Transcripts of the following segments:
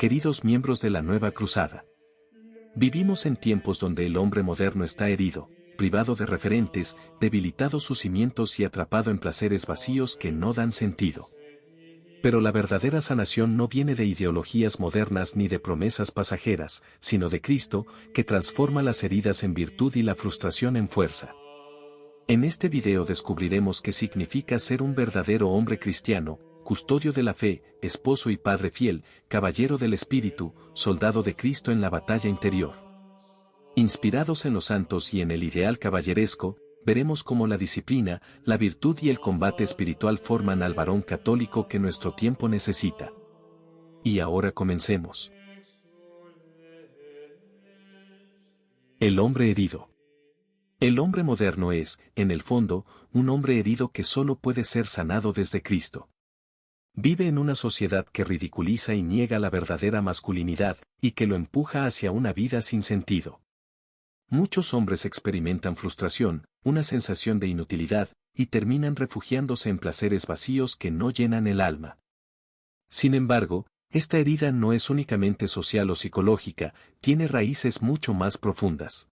queridos miembros de la nueva cruzada. Vivimos en tiempos donde el hombre moderno está herido, privado de referentes, debilitado sus cimientos y atrapado en placeres vacíos que no dan sentido. Pero la verdadera sanación no viene de ideologías modernas ni de promesas pasajeras, sino de Cristo, que transforma las heridas en virtud y la frustración en fuerza. En este video descubriremos qué significa ser un verdadero hombre cristiano, custodio de la fe, esposo y padre fiel, caballero del Espíritu, soldado de Cristo en la batalla interior. Inspirados en los santos y en el ideal caballeresco, veremos cómo la disciplina, la virtud y el combate espiritual forman al varón católico que nuestro tiempo necesita. Y ahora comencemos. El hombre herido. El hombre moderno es, en el fondo, un hombre herido que solo puede ser sanado desde Cristo. Vive en una sociedad que ridiculiza y niega la verdadera masculinidad, y que lo empuja hacia una vida sin sentido. Muchos hombres experimentan frustración, una sensación de inutilidad, y terminan refugiándose en placeres vacíos que no llenan el alma. Sin embargo, esta herida no es únicamente social o psicológica, tiene raíces mucho más profundas.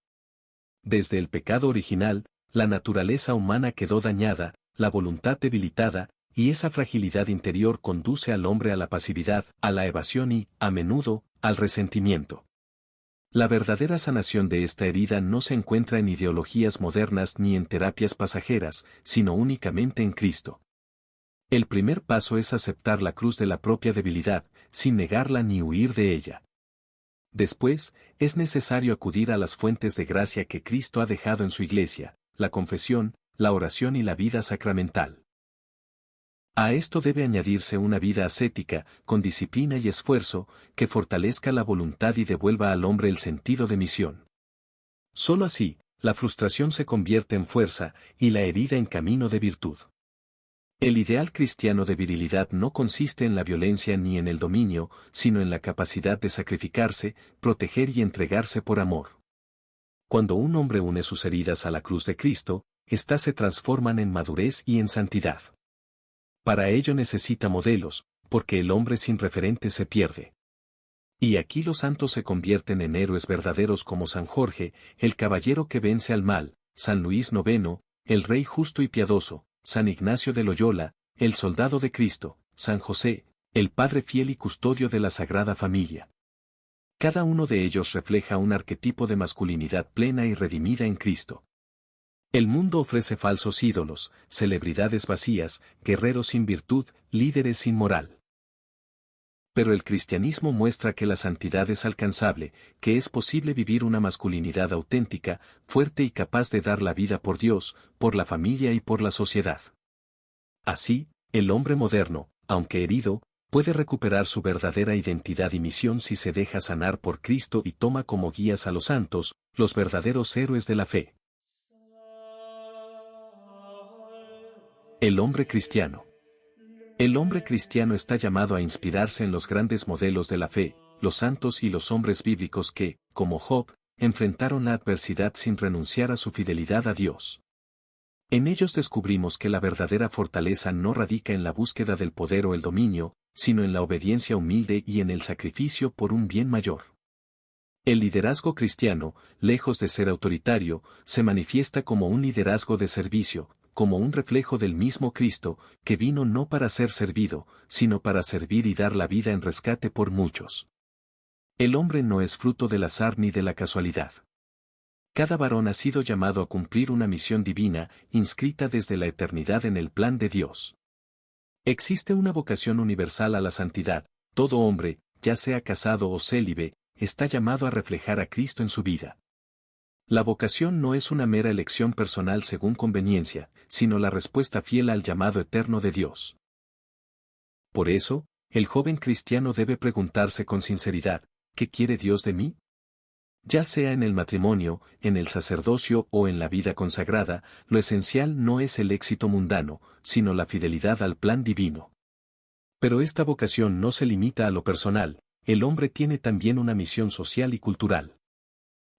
Desde el pecado original, la naturaleza humana quedó dañada, la voluntad debilitada, y esa fragilidad interior conduce al hombre a la pasividad, a la evasión y, a menudo, al resentimiento. La verdadera sanación de esta herida no se encuentra en ideologías modernas ni en terapias pasajeras, sino únicamente en Cristo. El primer paso es aceptar la cruz de la propia debilidad, sin negarla ni huir de ella. Después, es necesario acudir a las fuentes de gracia que Cristo ha dejado en su Iglesia, la confesión, la oración y la vida sacramental. A esto debe añadirse una vida ascética, con disciplina y esfuerzo, que fortalezca la voluntad y devuelva al hombre el sentido de misión. Solo así, la frustración se convierte en fuerza, y la herida en camino de virtud. El ideal cristiano de virilidad no consiste en la violencia ni en el dominio, sino en la capacidad de sacrificarse, proteger y entregarse por amor. Cuando un hombre une sus heridas a la cruz de Cristo, éstas se transforman en madurez y en santidad. Para ello necesita modelos, porque el hombre sin referente se pierde. Y aquí los santos se convierten en héroes verdaderos como San Jorge, el caballero que vence al mal, San Luis IX, el rey justo y piadoso, San Ignacio de Loyola, el soldado de Cristo, San José, el padre fiel y custodio de la Sagrada Familia. Cada uno de ellos refleja un arquetipo de masculinidad plena y redimida en Cristo. El mundo ofrece falsos ídolos, celebridades vacías, guerreros sin virtud, líderes sin moral. Pero el cristianismo muestra que la santidad es alcanzable, que es posible vivir una masculinidad auténtica, fuerte y capaz de dar la vida por Dios, por la familia y por la sociedad. Así, el hombre moderno, aunque herido, puede recuperar su verdadera identidad y misión si se deja sanar por Cristo y toma como guías a los santos, los verdaderos héroes de la fe. El hombre cristiano. El hombre cristiano está llamado a inspirarse en los grandes modelos de la fe, los santos y los hombres bíblicos que, como Job, enfrentaron la adversidad sin renunciar a su fidelidad a Dios. En ellos descubrimos que la verdadera fortaleza no radica en la búsqueda del poder o el dominio, sino en la obediencia humilde y en el sacrificio por un bien mayor. El liderazgo cristiano, lejos de ser autoritario, se manifiesta como un liderazgo de servicio, como un reflejo del mismo Cristo, que vino no para ser servido, sino para servir y dar la vida en rescate por muchos. El hombre no es fruto del azar ni de la casualidad. Cada varón ha sido llamado a cumplir una misión divina, inscrita desde la eternidad en el plan de Dios. Existe una vocación universal a la santidad, todo hombre, ya sea casado o célibe, está llamado a reflejar a Cristo en su vida. La vocación no es una mera elección personal según conveniencia, sino la respuesta fiel al llamado eterno de Dios. Por eso, el joven cristiano debe preguntarse con sinceridad, ¿qué quiere Dios de mí? Ya sea en el matrimonio, en el sacerdocio o en la vida consagrada, lo esencial no es el éxito mundano, sino la fidelidad al plan divino. Pero esta vocación no se limita a lo personal, el hombre tiene también una misión social y cultural.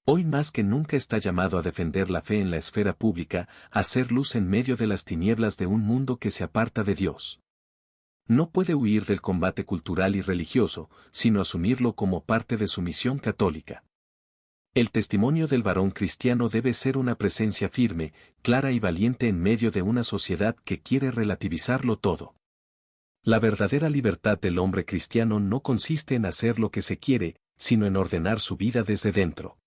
Hoy más que nunca está llamado a defender la fe en la esfera pública, a hacer luz en medio de las tinieblas de un mundo que se aparta de Dios. No puede huir del combate cultural y religioso, sino asumirlo como parte de su misión católica. El testimonio del varón cristiano debe ser una presencia firme, clara y valiente en medio de una sociedad que quiere relativizarlo todo. La verdadera libertad del hombre cristiano no consiste en hacer lo que se quiere, sino en ordenar su vida desde dentro.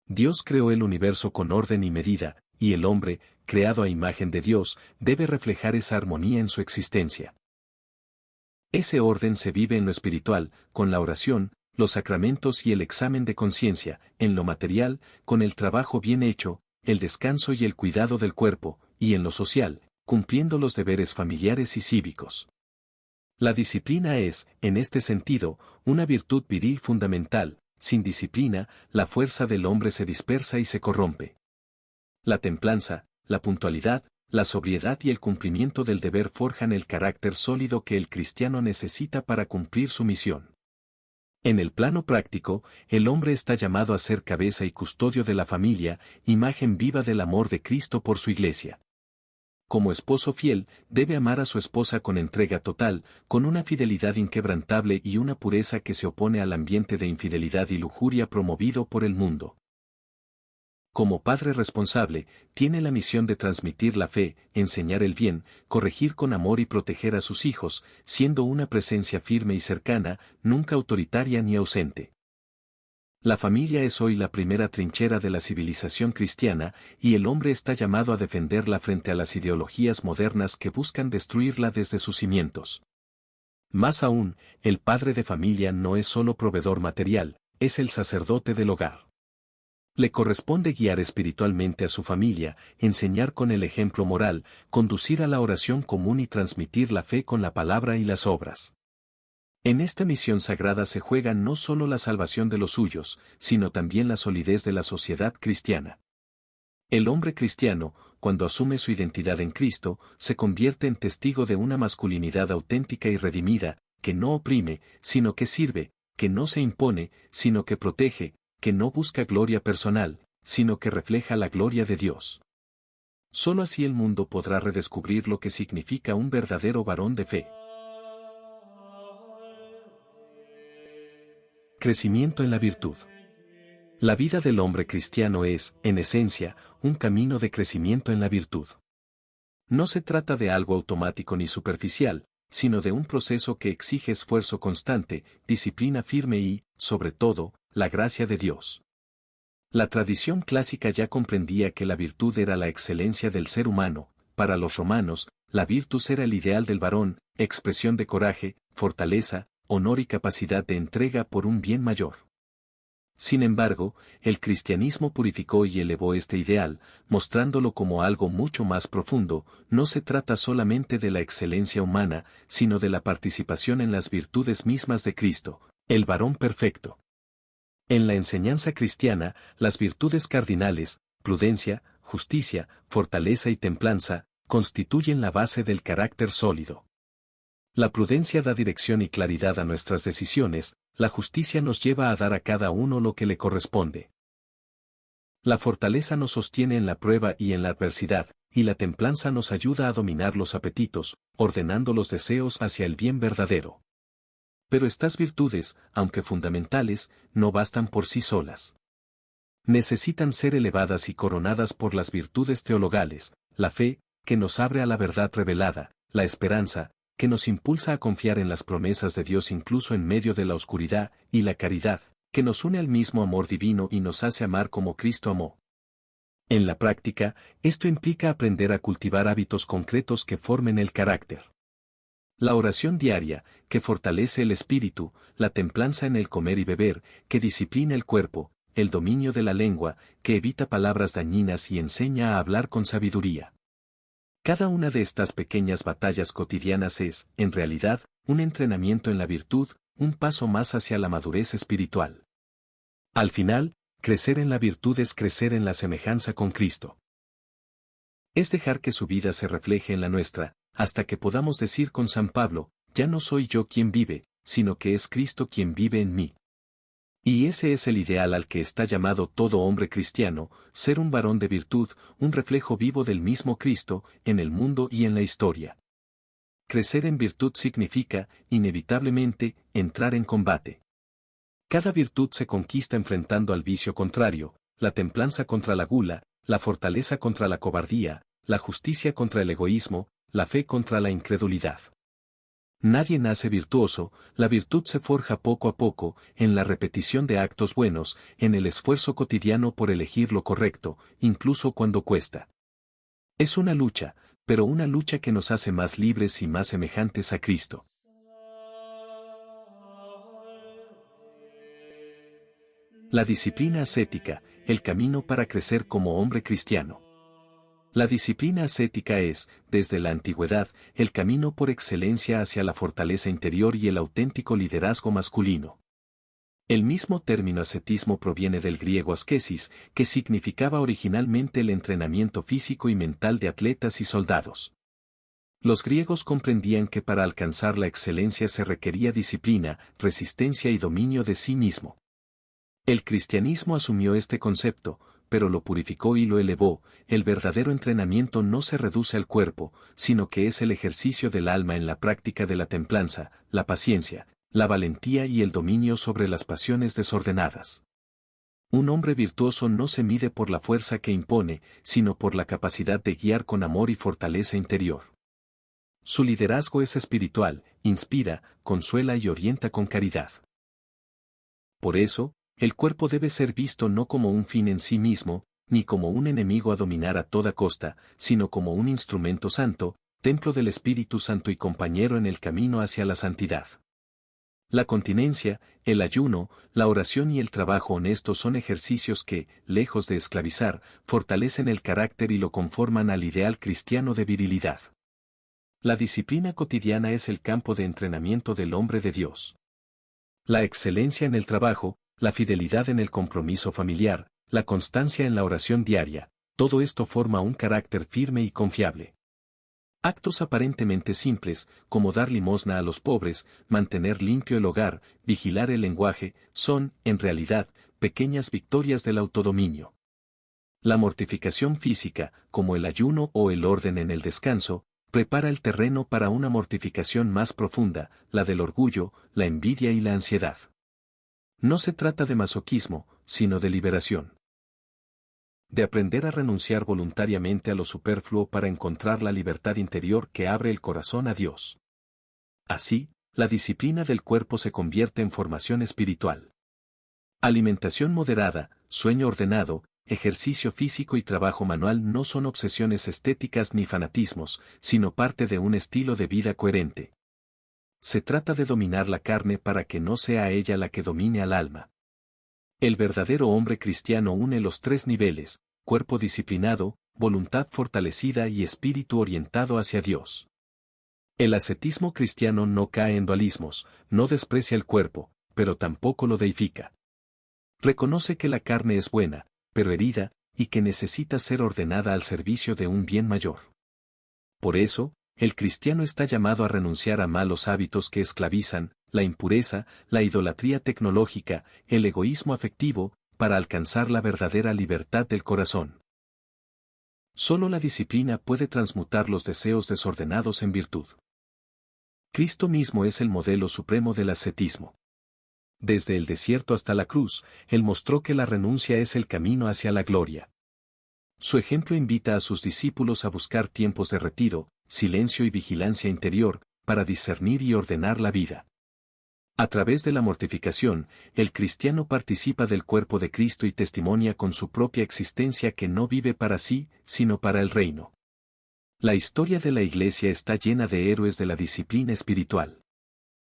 Dios creó el universo con orden y medida, y el hombre, creado a imagen de Dios, debe reflejar esa armonía en su existencia. Ese orden se vive en lo espiritual, con la oración, los sacramentos y el examen de conciencia, en lo material, con el trabajo bien hecho, el descanso y el cuidado del cuerpo, y en lo social, cumpliendo los deberes familiares y cívicos. La disciplina es, en este sentido, una virtud viril fundamental. Sin disciplina, la fuerza del hombre se dispersa y se corrompe. La templanza, la puntualidad, la sobriedad y el cumplimiento del deber forjan el carácter sólido que el cristiano necesita para cumplir su misión. En el plano práctico, el hombre está llamado a ser cabeza y custodio de la familia, imagen viva del amor de Cristo por su Iglesia. Como esposo fiel, debe amar a su esposa con entrega total, con una fidelidad inquebrantable y una pureza que se opone al ambiente de infidelidad y lujuria promovido por el mundo. Como padre responsable, tiene la misión de transmitir la fe, enseñar el bien, corregir con amor y proteger a sus hijos, siendo una presencia firme y cercana, nunca autoritaria ni ausente. La familia es hoy la primera trinchera de la civilización cristiana, y el hombre está llamado a defenderla frente a las ideologías modernas que buscan destruirla desde sus cimientos. Más aún, el padre de familia no es solo proveedor material, es el sacerdote del hogar. Le corresponde guiar espiritualmente a su familia, enseñar con el ejemplo moral, conducir a la oración común y transmitir la fe con la palabra y las obras. En esta misión sagrada se juega no solo la salvación de los suyos, sino también la solidez de la sociedad cristiana. El hombre cristiano, cuando asume su identidad en Cristo, se convierte en testigo de una masculinidad auténtica y redimida, que no oprime, sino que sirve, que no se impone, sino que protege, que no busca gloria personal, sino que refleja la gloria de Dios. Solo así el mundo podrá redescubrir lo que significa un verdadero varón de fe. Crecimiento en la virtud. La vida del hombre cristiano es, en esencia, un camino de crecimiento en la virtud. No se trata de algo automático ni superficial, sino de un proceso que exige esfuerzo constante, disciplina firme y, sobre todo, la gracia de Dios. La tradición clásica ya comprendía que la virtud era la excelencia del ser humano. Para los romanos, la virtus era el ideal del varón, expresión de coraje, fortaleza, honor y capacidad de entrega por un bien mayor. Sin embargo, el cristianismo purificó y elevó este ideal, mostrándolo como algo mucho más profundo. No se trata solamente de la excelencia humana, sino de la participación en las virtudes mismas de Cristo, el varón perfecto. En la enseñanza cristiana, las virtudes cardinales, prudencia, justicia, fortaleza y templanza, constituyen la base del carácter sólido. La prudencia da dirección y claridad a nuestras decisiones, la justicia nos lleva a dar a cada uno lo que le corresponde. La fortaleza nos sostiene en la prueba y en la adversidad, y la templanza nos ayuda a dominar los apetitos, ordenando los deseos hacia el bien verdadero. Pero estas virtudes, aunque fundamentales, no bastan por sí solas. Necesitan ser elevadas y coronadas por las virtudes teologales, la fe, que nos abre a la verdad revelada, la esperanza, que nos impulsa a confiar en las promesas de Dios incluso en medio de la oscuridad, y la caridad, que nos une al mismo amor divino y nos hace amar como Cristo amó. En la práctica, esto implica aprender a cultivar hábitos concretos que formen el carácter. La oración diaria, que fortalece el espíritu, la templanza en el comer y beber, que disciplina el cuerpo, el dominio de la lengua, que evita palabras dañinas y enseña a hablar con sabiduría. Cada una de estas pequeñas batallas cotidianas es, en realidad, un entrenamiento en la virtud, un paso más hacia la madurez espiritual. Al final, crecer en la virtud es crecer en la semejanza con Cristo. Es dejar que su vida se refleje en la nuestra, hasta que podamos decir con San Pablo, ya no soy yo quien vive, sino que es Cristo quien vive en mí. Y ese es el ideal al que está llamado todo hombre cristiano, ser un varón de virtud, un reflejo vivo del mismo Cristo, en el mundo y en la historia. Crecer en virtud significa, inevitablemente, entrar en combate. Cada virtud se conquista enfrentando al vicio contrario, la templanza contra la gula, la fortaleza contra la cobardía, la justicia contra el egoísmo, la fe contra la incredulidad. Nadie nace virtuoso, la virtud se forja poco a poco, en la repetición de actos buenos, en el esfuerzo cotidiano por elegir lo correcto, incluso cuando cuesta. Es una lucha, pero una lucha que nos hace más libres y más semejantes a Cristo. La disciplina ascética, el camino para crecer como hombre cristiano. La disciplina ascética es, desde la antigüedad, el camino por excelencia hacia la fortaleza interior y el auténtico liderazgo masculino. El mismo término ascetismo proviene del griego askesis, que significaba originalmente el entrenamiento físico y mental de atletas y soldados. Los griegos comprendían que para alcanzar la excelencia se requería disciplina, resistencia y dominio de sí mismo. El cristianismo asumió este concepto, pero lo purificó y lo elevó. El verdadero entrenamiento no se reduce al cuerpo, sino que es el ejercicio del alma en la práctica de la templanza, la paciencia, la valentía y el dominio sobre las pasiones desordenadas. Un hombre virtuoso no se mide por la fuerza que impone, sino por la capacidad de guiar con amor y fortaleza interior. Su liderazgo es espiritual, inspira, consuela y orienta con caridad. Por eso, el cuerpo debe ser visto no como un fin en sí mismo, ni como un enemigo a dominar a toda costa, sino como un instrumento santo, templo del Espíritu Santo y compañero en el camino hacia la santidad. La continencia, el ayuno, la oración y el trabajo honesto son ejercicios que, lejos de esclavizar, fortalecen el carácter y lo conforman al ideal cristiano de virilidad. La disciplina cotidiana es el campo de entrenamiento del hombre de Dios. La excelencia en el trabajo, la fidelidad en el compromiso familiar, la constancia en la oración diaria, todo esto forma un carácter firme y confiable. Actos aparentemente simples, como dar limosna a los pobres, mantener limpio el hogar, vigilar el lenguaje, son, en realidad, pequeñas victorias del autodominio. La mortificación física, como el ayuno o el orden en el descanso, prepara el terreno para una mortificación más profunda, la del orgullo, la envidia y la ansiedad. No se trata de masoquismo, sino de liberación. De aprender a renunciar voluntariamente a lo superfluo para encontrar la libertad interior que abre el corazón a Dios. Así, la disciplina del cuerpo se convierte en formación espiritual. Alimentación moderada, sueño ordenado, ejercicio físico y trabajo manual no son obsesiones estéticas ni fanatismos, sino parte de un estilo de vida coherente. Se trata de dominar la carne para que no sea ella la que domine al alma. El verdadero hombre cristiano une los tres niveles: cuerpo disciplinado, voluntad fortalecida y espíritu orientado hacia Dios. El ascetismo cristiano no cae en dualismos, no desprecia el cuerpo, pero tampoco lo deifica. Reconoce que la carne es buena, pero herida, y que necesita ser ordenada al servicio de un bien mayor. Por eso, el cristiano está llamado a renunciar a malos hábitos que esclavizan, la impureza, la idolatría tecnológica, el egoísmo afectivo, para alcanzar la verdadera libertad del corazón. Solo la disciplina puede transmutar los deseos desordenados en virtud. Cristo mismo es el modelo supremo del ascetismo. Desde el desierto hasta la cruz, Él mostró que la renuncia es el camino hacia la gloria. Su ejemplo invita a sus discípulos a buscar tiempos de retiro, silencio y vigilancia interior, para discernir y ordenar la vida. A través de la mortificación, el cristiano participa del cuerpo de Cristo y testimonia con su propia existencia que no vive para sí, sino para el reino. La historia de la Iglesia está llena de héroes de la disciplina espiritual.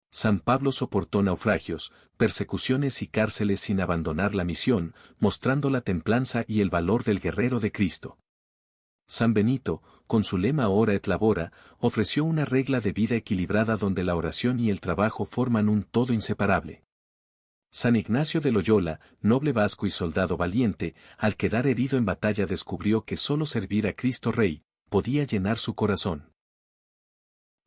San Pablo soportó naufragios, persecuciones y cárceles sin abandonar la misión, mostrando la templanza y el valor del guerrero de Cristo. San Benito, con su lema Ora et Labora, ofreció una regla de vida equilibrada donde la oración y el trabajo forman un todo inseparable. San Ignacio de Loyola, noble vasco y soldado valiente, al quedar herido en batalla descubrió que solo servir a Cristo Rey podía llenar su corazón.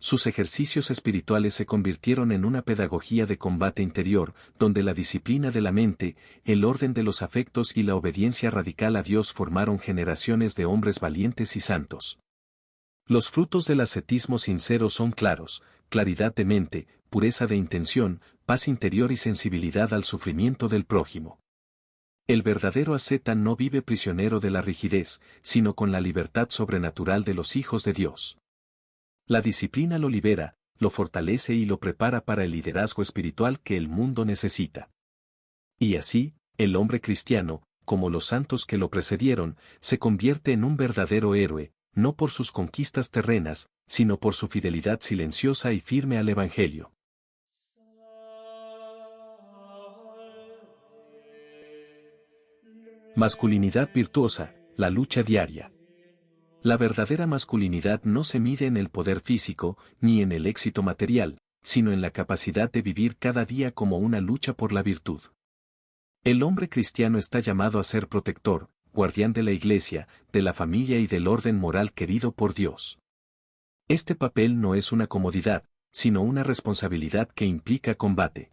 Sus ejercicios espirituales se convirtieron en una pedagogía de combate interior, donde la disciplina de la mente, el orden de los afectos y la obediencia radical a Dios formaron generaciones de hombres valientes y santos. Los frutos del ascetismo sincero son claros: claridad de mente, pureza de intención, paz interior y sensibilidad al sufrimiento del prójimo. El verdadero asceta no vive prisionero de la rigidez, sino con la libertad sobrenatural de los hijos de Dios. La disciplina lo libera, lo fortalece y lo prepara para el liderazgo espiritual que el mundo necesita. Y así, el hombre cristiano, como los santos que lo precedieron, se convierte en un verdadero héroe, no por sus conquistas terrenas, sino por su fidelidad silenciosa y firme al Evangelio. Masculinidad virtuosa, la lucha diaria. La verdadera masculinidad no se mide en el poder físico, ni en el éxito material, sino en la capacidad de vivir cada día como una lucha por la virtud. El hombre cristiano está llamado a ser protector, guardián de la Iglesia, de la familia y del orden moral querido por Dios. Este papel no es una comodidad, sino una responsabilidad que implica combate.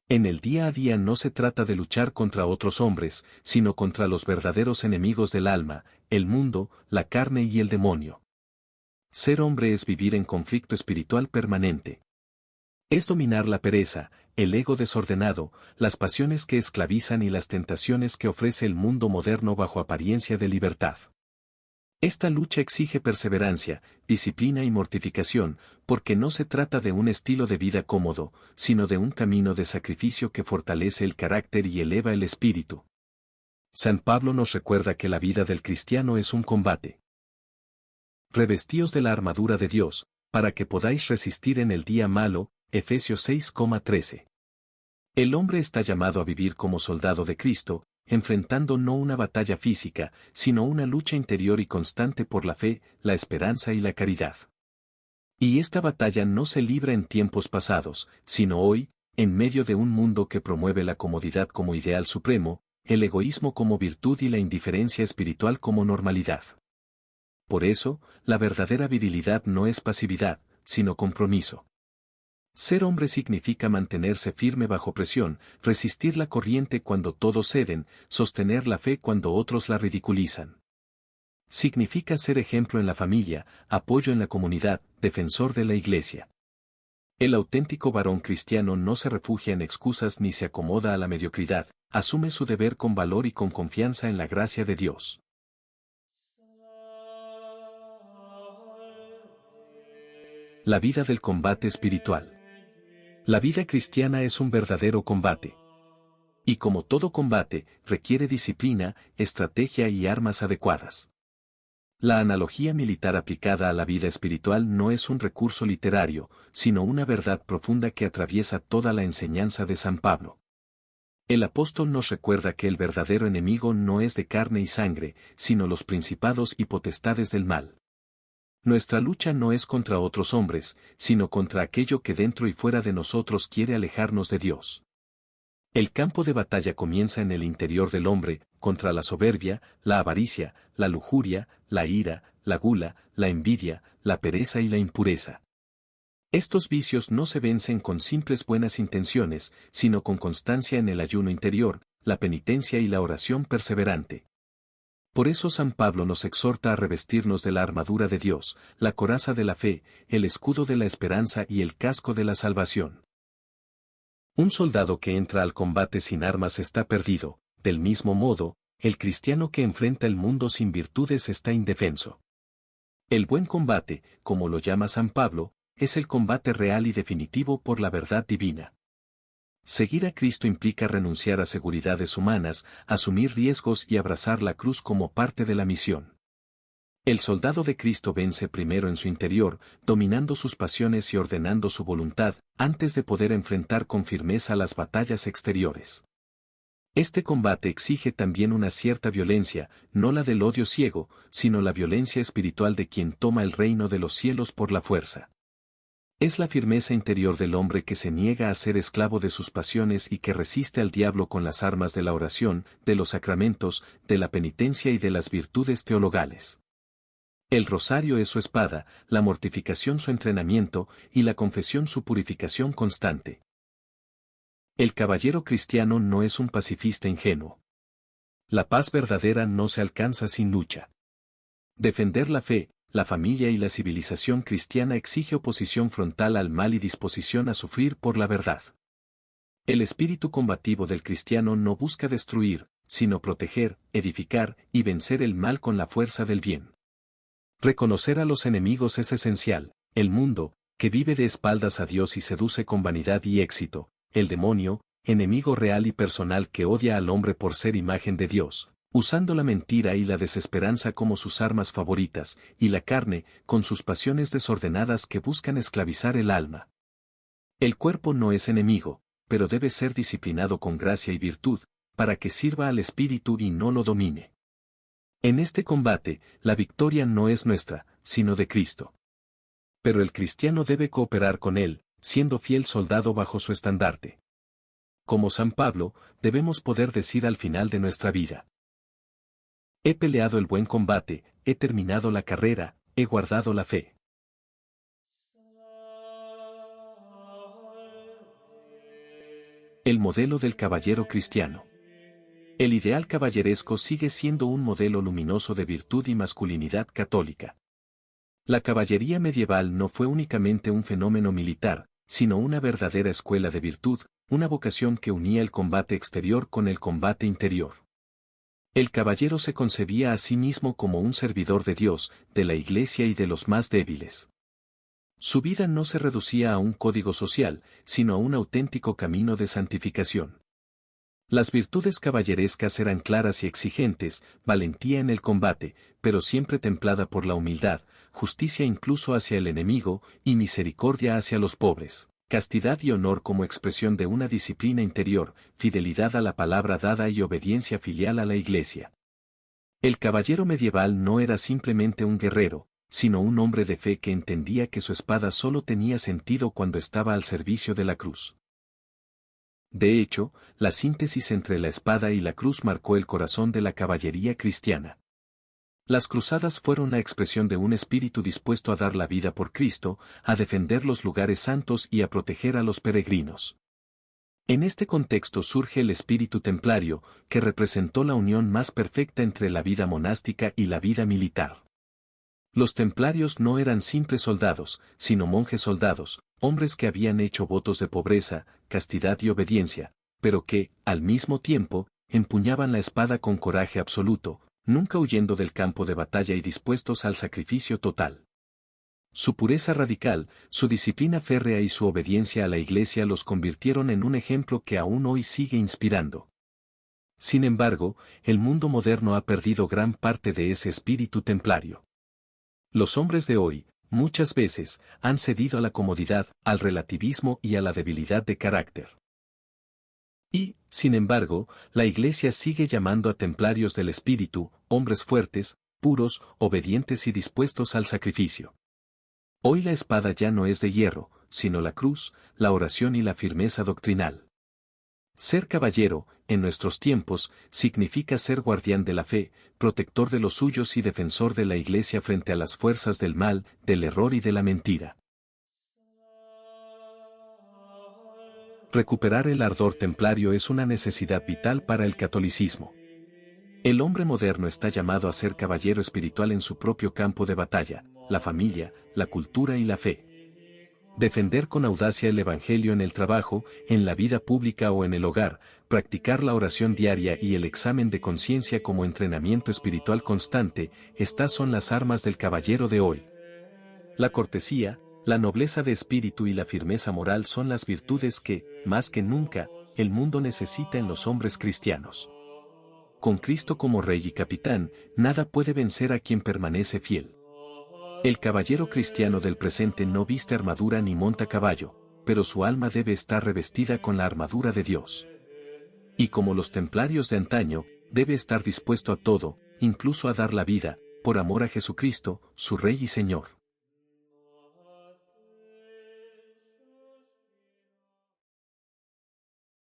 En el día a día no se trata de luchar contra otros hombres, sino contra los verdaderos enemigos del alma, el mundo, la carne y el demonio. Ser hombre es vivir en conflicto espiritual permanente. Es dominar la pereza, el ego desordenado, las pasiones que esclavizan y las tentaciones que ofrece el mundo moderno bajo apariencia de libertad. Esta lucha exige perseverancia, disciplina y mortificación, porque no se trata de un estilo de vida cómodo, sino de un camino de sacrificio que fortalece el carácter y eleva el espíritu. San Pablo nos recuerda que la vida del cristiano es un combate. Revestíos de la armadura de Dios, para que podáis resistir en el día malo. Efesios 6,13. El hombre está llamado a vivir como soldado de Cristo, enfrentando no una batalla física, sino una lucha interior y constante por la fe, la esperanza y la caridad. Y esta batalla no se libra en tiempos pasados, sino hoy, en medio de un mundo que promueve la comodidad como ideal supremo, el egoísmo como virtud y la indiferencia espiritual como normalidad. Por eso, la verdadera virilidad no es pasividad, sino compromiso. Ser hombre significa mantenerse firme bajo presión, resistir la corriente cuando todos ceden, sostener la fe cuando otros la ridiculizan. Significa ser ejemplo en la familia, apoyo en la comunidad, defensor de la Iglesia. El auténtico varón cristiano no se refugia en excusas ni se acomoda a la mediocridad, asume su deber con valor y con confianza en la gracia de Dios. La vida del combate espiritual. La vida cristiana es un verdadero combate. Y como todo combate, requiere disciplina, estrategia y armas adecuadas. La analogía militar aplicada a la vida espiritual no es un recurso literario, sino una verdad profunda que atraviesa toda la enseñanza de San Pablo. El apóstol nos recuerda que el verdadero enemigo no es de carne y sangre, sino los principados y potestades del mal. Nuestra lucha no es contra otros hombres, sino contra aquello que dentro y fuera de nosotros quiere alejarnos de Dios. El campo de batalla comienza en el interior del hombre, contra la soberbia, la avaricia, la lujuria, la ira, la gula, la envidia, la pereza y la impureza. Estos vicios no se vencen con simples buenas intenciones, sino con constancia en el ayuno interior, la penitencia y la oración perseverante. Por eso San Pablo nos exhorta a revestirnos de la armadura de Dios, la coraza de la fe, el escudo de la esperanza y el casco de la salvación. Un soldado que entra al combate sin armas está perdido, del mismo modo, el cristiano que enfrenta el mundo sin virtudes está indefenso. El buen combate, como lo llama San Pablo, es el combate real y definitivo por la verdad divina. Seguir a Cristo implica renunciar a seguridades humanas, asumir riesgos y abrazar la cruz como parte de la misión. El soldado de Cristo vence primero en su interior, dominando sus pasiones y ordenando su voluntad, antes de poder enfrentar con firmeza las batallas exteriores. Este combate exige también una cierta violencia, no la del odio ciego, sino la violencia espiritual de quien toma el reino de los cielos por la fuerza. Es la firmeza interior del hombre que se niega a ser esclavo de sus pasiones y que resiste al diablo con las armas de la oración, de los sacramentos, de la penitencia y de las virtudes teologales. El rosario es su espada, la mortificación su entrenamiento, y la confesión su purificación constante. El caballero cristiano no es un pacifista ingenuo. La paz verdadera no se alcanza sin lucha. Defender la fe, la familia y la civilización cristiana exige oposición frontal al mal y disposición a sufrir por la verdad. El espíritu combativo del cristiano no busca destruir, sino proteger, edificar y vencer el mal con la fuerza del bien. Reconocer a los enemigos es esencial: el mundo, que vive de espaldas a Dios y seduce con vanidad y éxito; el demonio, enemigo real y personal que odia al hombre por ser imagen de Dios, usando la mentira y la desesperanza como sus armas favoritas, y la carne, con sus pasiones desordenadas que buscan esclavizar el alma. El cuerpo no es enemigo, pero debe ser disciplinado con gracia y virtud, para que sirva al espíritu y no lo domine. En este combate, la victoria no es nuestra, sino de Cristo. Pero el cristiano debe cooperar con él, siendo fiel soldado bajo su estandarte. Como San Pablo, debemos poder decir al final de nuestra vida: he peleado el buen combate, he terminado la carrera, he guardado la fe. El modelo del caballero cristiano. El ideal caballeresco sigue siendo un modelo luminoso de virtud y masculinidad católica. La caballería medieval no fue únicamente un fenómeno militar, sino una verdadera escuela de virtud, una vocación que unía el combate exterior con el combate interior. El caballero se concebía a sí mismo como un servidor de Dios, de la Iglesia y de los más débiles. Su vida no se reducía a un código social, sino a un auténtico camino de santificación. Las virtudes caballerescas eran claras y exigentes: valentía en el combate, pero siempre templada por la humildad, justicia incluso hacia el enemigo, y misericordia hacia los pobres, castidad y honor como expresión de una disciplina interior, fidelidad a la palabra dada y obediencia filial a la Iglesia. El caballero medieval no era simplemente un guerrero, sino un hombre de fe que entendía que su espada solo tenía sentido cuando estaba al servicio de la cruz. De hecho, la síntesis entre la espada y la cruz marcó el corazón de la caballería cristiana. Las cruzadas fueron la expresión de un espíritu dispuesto a dar la vida por Cristo, a defender los lugares santos y a proteger a los peregrinos. En este contexto surge el espíritu templario, que representó la unión más perfecta entre la vida monástica y la vida militar. Los templarios no eran simples soldados, sino monjes soldados, hombres que habían hecho votos de pobreza, castidad y obediencia, pero que, al mismo tiempo, empuñaban la espada con coraje absoluto, nunca huyendo del campo de batalla y dispuestos al sacrificio total. Su pureza radical, su disciplina férrea y su obediencia a la Iglesia los convirtieron en un ejemplo que aún hoy sigue inspirando. Sin embargo, el mundo moderno ha perdido gran parte de ese espíritu templario. Los hombres de hoy, muchas veces, han cedido a la comodidad, al relativismo y a la debilidad de carácter. Y, sin embargo, la Iglesia sigue llamando a templarios del espíritu, hombres fuertes, puros, obedientes y dispuestos al sacrificio. Hoy la espada ya no es de hierro, sino la cruz, la oración y la firmeza doctrinal. Ser caballero, en nuestros tiempos, significa ser guardián de la fe, protector de los suyos y defensor de la Iglesia frente a las fuerzas del mal, del error y de la mentira. Recuperar el ardor templario es una necesidad vital para el catolicismo. El hombre moderno está llamado a ser caballero espiritual en su propio campo de batalla, la familia, la cultura y la fe. Defender con audacia el Evangelio en el trabajo, en la vida pública o en el hogar, practicar la oración diaria y el examen de conciencia como entrenamiento espiritual constante, estas son las armas del caballero de hoy. La cortesía, la nobleza de espíritu y la firmeza moral son las virtudes que, más que nunca, el mundo necesita en los hombres cristianos. Con Cristo como Rey y Capitán, nada puede vencer a quien permanece fiel. El caballero cristiano del presente no viste armadura ni monta caballo, pero su alma debe estar revestida con la armadura de Dios. Y como los templarios de antaño, debe estar dispuesto a todo, incluso a dar la vida, por amor a Jesucristo, su Rey y Señor.